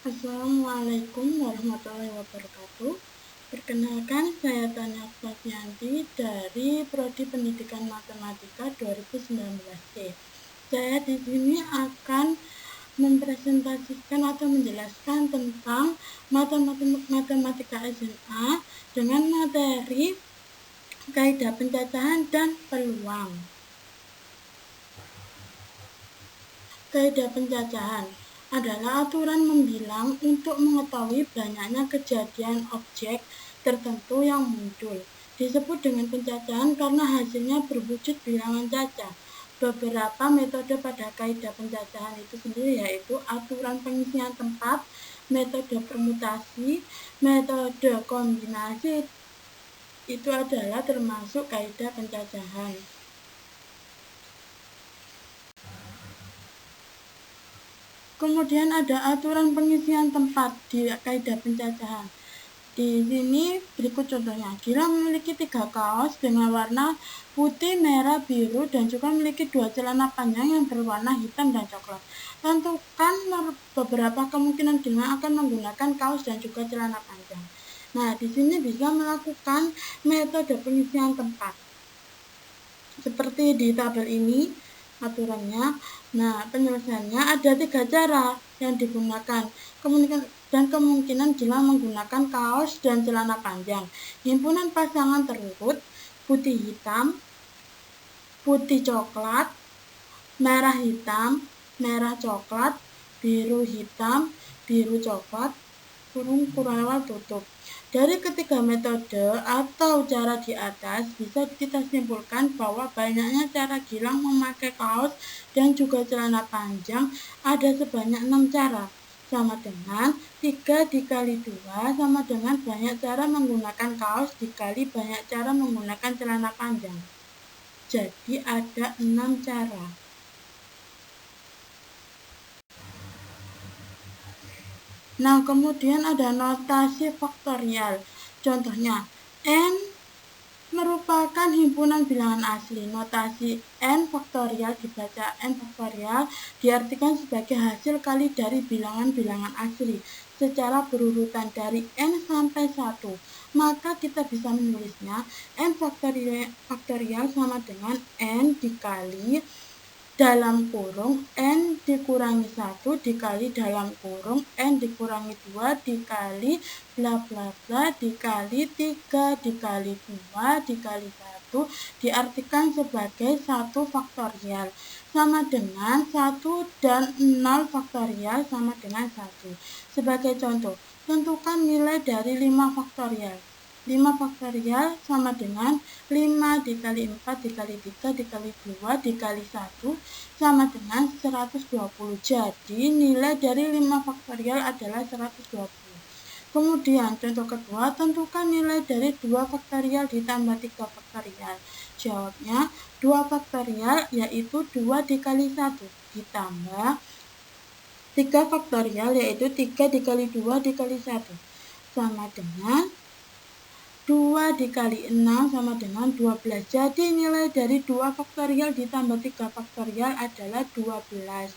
Assalamualaikum warahmatullahi wabarakatuh. Perkenalkan, saya Tania Fafianti dari Prodi Pendidikan Matematika 2019C. Saya di sini akan mempresentasikan atau menjelaskan tentang matematika SMA dengan materi kaidah pencacahan dan peluang. Kaidah pencacahan adalah aturan membilang untuk mengetahui banyaknya kejadian objek tertentu yang muncul. Disebut dengan pencacahan karena hasilnya berwujud bilangan cacah. Beberapa metode pada kaidah pencacahan itu sendiri yaitu aturan pengisian tempat, metode permutasi, metode kombinasi, itu adalah termasuk kaidah pencacahan. Kemudian ada aturan pengisian tempat di kaidah pencacahan. Di sini berikut contohnya. Gilang memiliki 3 kaos dengan warna putih, merah, biru, dan juga memiliki 2 celana panjang yang berwarna hitam dan coklat. Tentukan beberapa kemungkinan Gilang akan menggunakan kaos dan juga celana panjang. Nah, di sini bisa melakukan metode pengisian tempat. Seperti di tabel ini aturannya. Nah, penyelesaiannya ada 3 cara yang digunakan. Kemungkinan Gilang menggunakan kaos dan celana panjang. Himpunan pasangan terurut, putih hitam, putih coklat, merah hitam, merah coklat, biru hitam, biru coklat, kurung awal tutup. Dari ketiga metode atau cara di atas bisa kita simpulkan bahwa banyaknya cara Gilang memakai kaos dan juga celana panjang ada sebanyak 6 cara. Sama dengan 3 dikali 2 sama dengan banyak cara menggunakan kaos dikali banyak cara menggunakan celana panjang. Jadi ada 6 cara. Nah, kemudian ada notasi faktorial. Contohnya, N merupakan himpunan bilangan asli. Notasi N faktorial dibaca N faktorial diartikan sebagai hasil kali dari bilangan-bilangan asli secara berurutan dari N sampai 1. Maka kita bisa menulisnya N faktorial sama dengan N dikali dalam kurung N dikurangi 1 dikali dalam kurung N dikurangi 2 dikali bla bla bla dikali 3 dikali 2 dikali 1 diartikan sebagai 1 faktorial sama dengan 1 dan 0 faktorial sama dengan 1. Sebagai contoh, tentukan nilai dari 5 faktorial. 5 faktorial sama dengan 5 dikali 4 dikali 3 dikali 2 dikali 1 sama dengan 120. Jadi nilai dari 5 faktorial adalah 120. Kemudian contoh kedua, tentukan nilai dari 2 faktorial ditambah 3 faktorial. Jawabnya 2 faktorial yaitu 2 dikali 1 ditambah 3 faktorial yaitu 3 dikali 2 dikali 1 sama dengan 2 dikali 6 sama dengan 12. Jadi nilai dari 2 faktorial ditambah 3 faktorial adalah 12.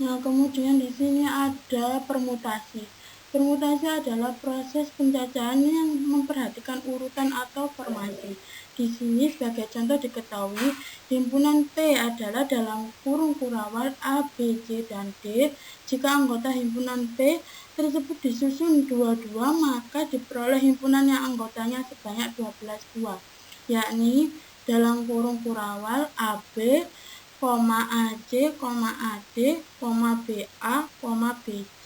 Nah, kemudian di sini ada permutasi. Permutasi adalah proses pencacahan yang memperhatikan urutan atau formasi. Di sini sebagai contoh diketahui himpunan P adalah dalam kurung kurawal A, B, C, dan D. Jika anggota himpunan P tersebut disusun 2-2, maka diperoleh himpunan yang anggotanya sebanyak 12 buah, yakni dalam kurung kurawal AB, AC, AD, BA, BC,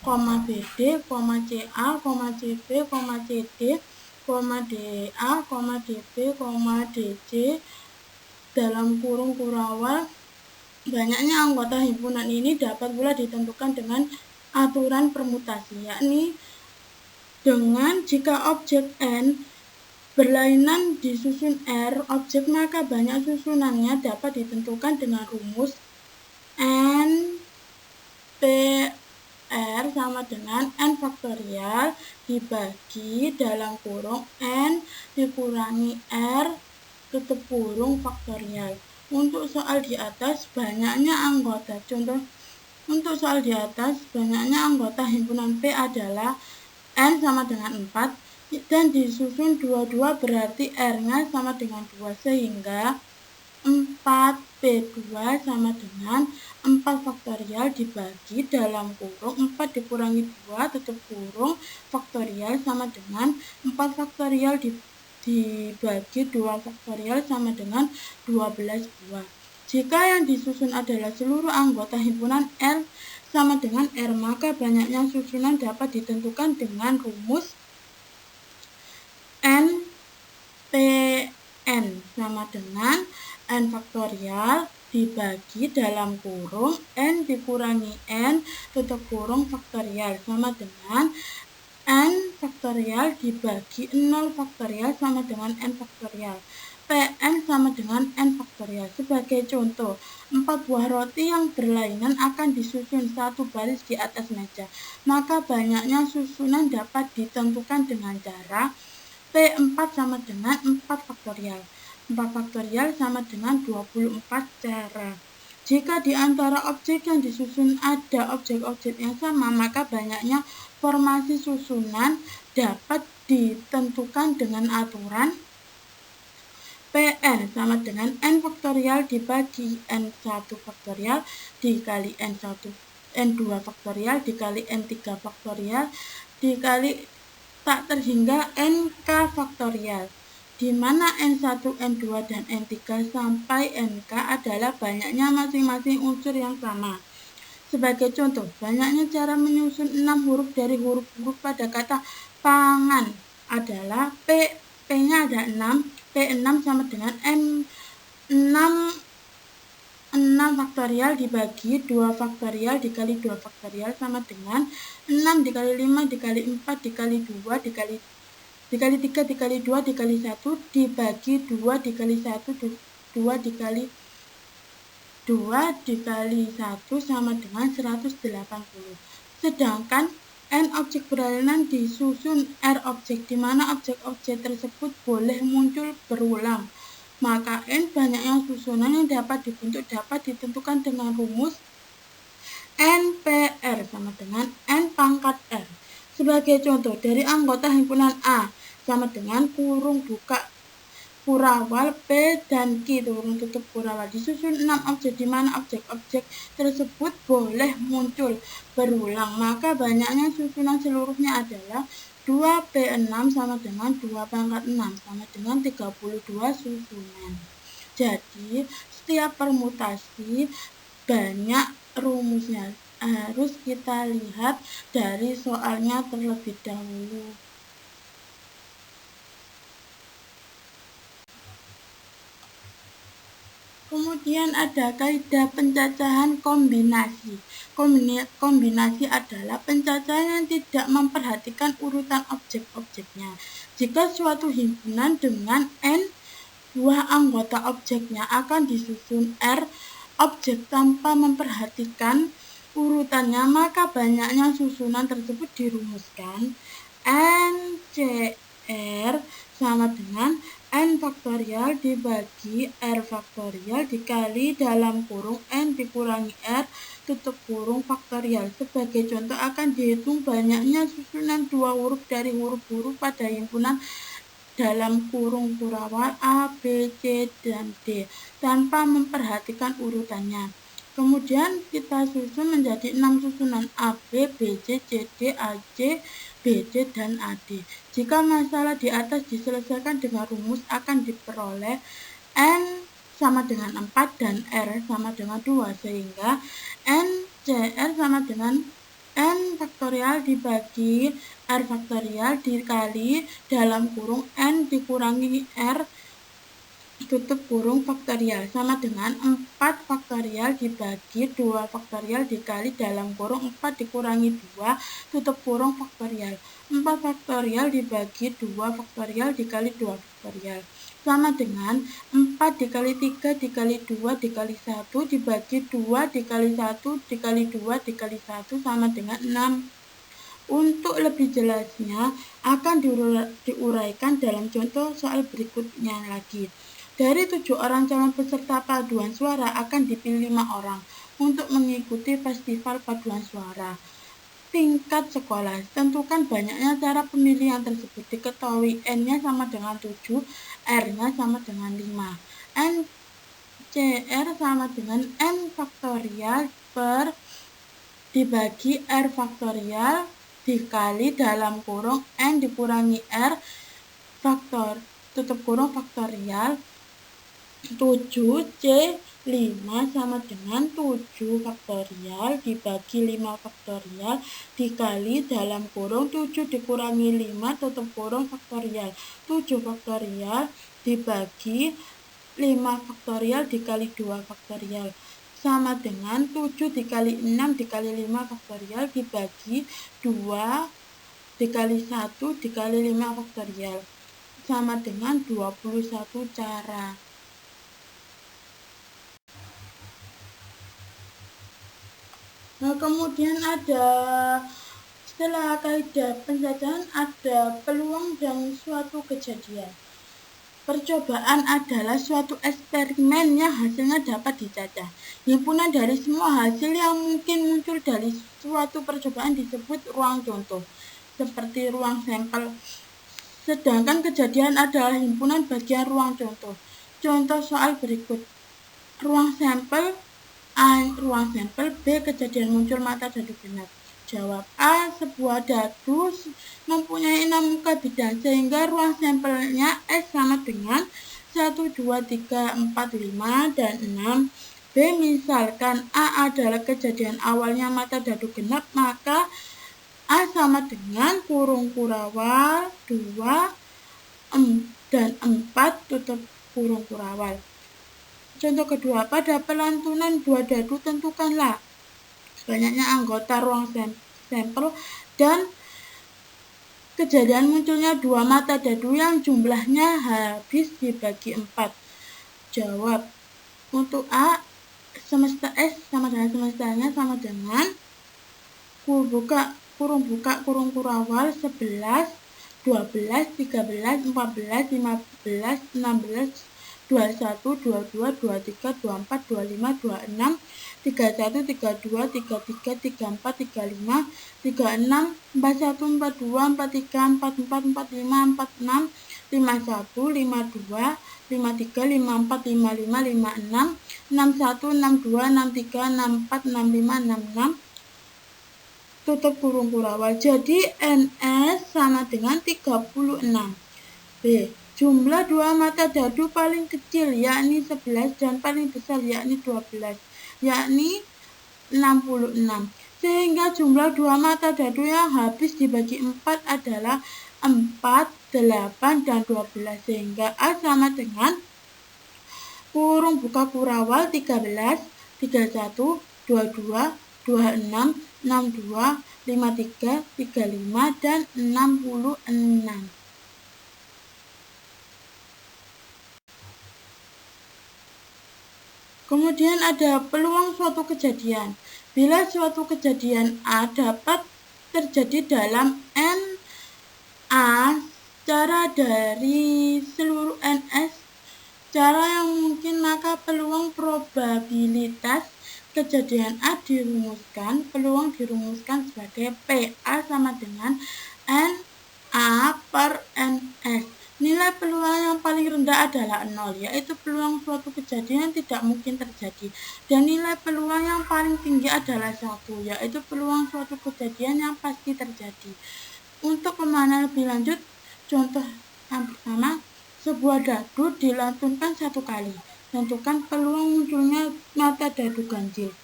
BD, CA, CB, CD, DA, DB, DC. Dalam kurung kurawal, banyaknya anggota himpunan ini dapat pula ditentukan dengan aturan permutasi, yakni dengan jika objek N berlainan di susun R objek, maka banyak susunannya dapat ditentukan dengan rumus N P R sama dengan N faktorial dibagi dalam kurung N dikurangi R tutup kurung faktorial. Untuk soal di atas, banyaknya anggota. Contoh Untuk soal di atas, banyaknya anggota himpunan P adalah N sama dengan 4 dan disusun 22 berarti R-nya sama dengan 2 sehingga 4P2 sama dengan 4 faktorial dibagi dalam kurung 4 dikurangi 2 tutup kurung faktorial sama dengan 4 faktorial dibagi 2 faktorial sama dengan 12 buah. Jika yang disusun adalah seluruh anggota himpunan R sama dengan R, maka banyaknya susunan dapat ditentukan dengan rumus NPN sama dengan N faktorial dibagi dalam kurung N dikurangi N tutup kurung faktorial sama dengan N faktorial dibagi 0 faktorial sama dengan N faktorial. Pn sama dengan N faktorial. Sebagai contoh, 4 buah roti yang berlainan akan disusun satu baris di atas meja. Maka banyaknya susunan dapat ditentukan dengan cara P4 sama dengan 4 faktorial. 4 faktorial sama dengan 24 cara. Jika di antara objek yang disusun ada objek-objek yang sama, maka banyaknya formasi susunan dapat ditentukan dengan aturan Pn sama dengan N faktorial dibagi N1 faktorial dikali N2 faktorial dikali N3 faktorial dikali tak terhingga NK faktorial, di mana N1, N2, dan N3 sampai NK adalah banyaknya masing-masing unsur yang sama. Sebagai contoh, banyaknya cara menyusun 6 huruf dari huruf-huruf pada kata pangan adalah P-nya ada 6, P6 sama dengan N6 faktorial dibagi 2 faktorial dikali 2 faktorial sama dengan 6 dikali 5 dikali 4 dikali 2 dikali 3 dikali 2 dikali 1 dibagi 2 dikali 1 2 dikali 2 dikali 1 sama dengan 180. Sedangkan N objek berlainan disusun R objek, di mana objek-objek tersebut boleh muncul berulang. Maka N banyaknya susunan yang dapat dibentuk dapat ditentukan dengan rumus NPR sama dengan N pangkat R. Sebagai contoh, dari anggota himpunan A sama dengan kurung buka kurawal P dan Q kurung tutup kurawal disusun 6 objek, di mana objek-objek tersebut boleh muncul berulang. Maka banyaknya susunan seluruhnya adalah 2P6 sama dengan 2 pangkat 6 sama dengan 32 susunan. Jadi setiap permutasi banyak rumusnya, harus kita lihat dari soalnya terlebih dahulu. Kemudian ada kaidah pencacahan kombinasi. Kombinasi adalah pencacahan yang tidak memperhatikan urutan objek-objeknya. Jika suatu himpunan dengan N buah anggota objeknya akan disusun R objek tanpa memperhatikan urutannya, maka banyaknya susunan tersebut dirumuskan NCR sama dengan N faktorial dibagi R faktorial dikali dalam kurung N dikurangi R tutup kurung faktorial. Sebagai contoh akan dihitung banyaknya susunan 2 huruf dari huruf-huruf pada himpunan dalam kurung kurawal A, B, C, dan D tanpa memperhatikan urutannya. Kemudian kita susun menjadi 6 susunan A, B, B, C, C, D, A, C, B, D, dan A, D. Jika masalah di atas diselesaikan dengan rumus akan diperoleh N sama dengan 4 dan R sama dengan 2 sehingga N CR sama dengan N faktorial dibagi R faktorial dikali dalam kurung N dikurangi R tutup kurung faktorial sama dengan 4 faktorial dibagi 2 faktorial dikali dalam kurung 4 dikurangi 2 tutup kurung faktorial. 4 faktorial dibagi 2 faktorial dikali 2 faktorial sama dengan 4 dikali 3 dikali 2 dikali 1 dibagi 2 dikali 1 dikali 2 dikali 1 sama dengan 6. Untuk lebih jelasnya akan diuraikan dalam contoh soal berikutnya lagi. Dari 7 orang calon peserta paduan suara akan dipilih 5 orang. untuk mengikuti festival paduan suara tingkat sekolah. Tentukan banyaknya cara pemilihan tersebut. Diketahui N-nya sama dengan 7, R-nya sama dengan 5. NCR sama dengan N faktorial per dibagi R faktorial dikali dalam kurung N dikurangi R faktor tutup kurung faktorial 7C 5 sama dengan 7 faktorial dibagi 5 faktorial dikali dalam kurung 7 dikurangi 5 tutup kurung faktorial 7 faktorial dibagi 5 faktorial dikali 2 faktorial sama dengan 7 dikali 6 dikali 5 faktorial dibagi 2 dikali 1 dikali 5 faktorial sama dengan 21 cara. Nah, kemudian ada setelah kaidah penjajahan ada peluang dan suatu kejadian. Percobaan adalah suatu eksperimen yang hasilnya dapat dicacah. Himpunan dari semua hasil yang mungkin muncul dari suatu percobaan disebut ruang contoh, seperti ruang sampel. Sedangkan kejadian adalah himpunan bagian ruang contoh. Contoh soal berikut. Ruang sampel A. Ruang sampel B. Kejadian muncul mata dadu genap. Jawab A. Sebuah dadu mempunyai 6 muka bidang sehingga ruang sampelnya S sama dengan 1, 2, 3, 4, 5, dan 6. B. Misalkan A adalah kejadian awalnya mata dadu genap, maka A sama dengan kurung kurawal 2 dan 4 tutup kurung kurawal. Contoh kedua, pada pelantunan 2 dadu tentukanlah banyaknya anggota ruang sampel dan kejadian munculnya 2 mata dadu yang jumlahnya habis dibagi 4. Jawab untuk A, semesta S sama dengan semestanya sama dengan kurung buka kurung kurawal 11, 12, 13, 14, 15, 16, 21, 22, 23, 24, 25, 26, 31, 32, 33, 34, 35, 36, 41, 42, 43, 44, 45, 46, 51, 52, 53, 54, 55, 56, 61, 62, 63, 64, 65, 66, tutup kurung kurawal. Jadi NS sama dengan 36. B. Jumlah 2 mata dadu paling kecil yakni 11 dan paling besar yakni 12 yakni 66. Sehingga jumlah 2 mata dadu yang habis dibagi 4 adalah 4, 8, dan 12. Sehingga A sama dengan kurung buka kurawal 13, 31, 22, 26, 62, 53, 35, dan 66. Kemudian ada peluang suatu kejadian. Bila suatu kejadian A dapat terjadi dalam N A cara dari seluruh NS cara yang mungkin, maka peluang probabilitas kejadian A dirumuskan. Peluang dirumuskan sebagai PA sama dengan NA per NS. Nilai peluang yang paling rendah adalah 0, yaitu peluang suatu kejadian tidak mungkin terjadi. Dan nilai peluang yang paling tinggi adalah 1, yaitu peluang suatu kejadian yang pasti terjadi. Untuk pemahaman lebih lanjut, contoh yang pertama, sebuah dadu dilantunkan 1 kali. Tentukan peluang munculnya mata dadu ganjil.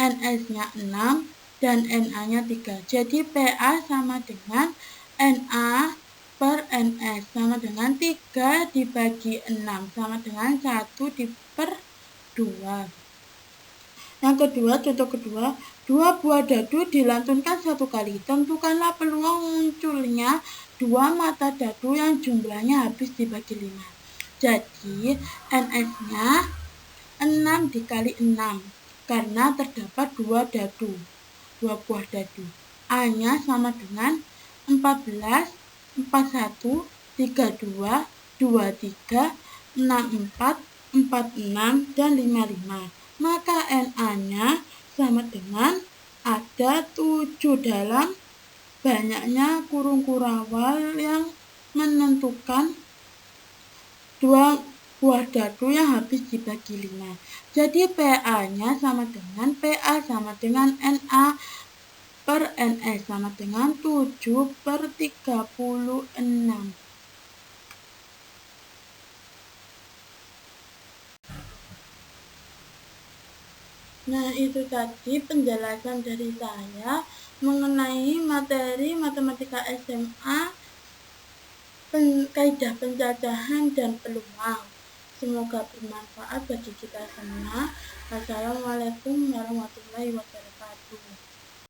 NS-nya 6 dan NA-nya 3. Jadi PA sama dengan NA per NS sama dengan 3 dibagi 6 sama dengan 1 per 2. Yang kedua, contoh kedua, 2 buah dadu dilantunkan 1 kali. Tentukanlah peluang munculnya 2 mata dadu yang jumlahnya habis dibagi 5. Jadi NS-nya 6 dikali 6 karena terdapat 2 buah dadu. A-nya sama dengan 14, 41, 32, 23, 64, 46, dan 55. Maka NA-nya sama dengan ada 7 dalam banyaknya kurung kurawal yang menentukan 2 buah dadu yang habis dibagi 5. Jadi PA-nya sama dengan PA sama dengan NA per NS sama dengan 7/36. Nah, itu tadi penjelasan dari saya mengenai materi matematika SMA, kaidah pencacahan dan peluang. Semoga bermanfaat bagi kita semua. Wassalamualaikum warahmatullahi wabarakatuh.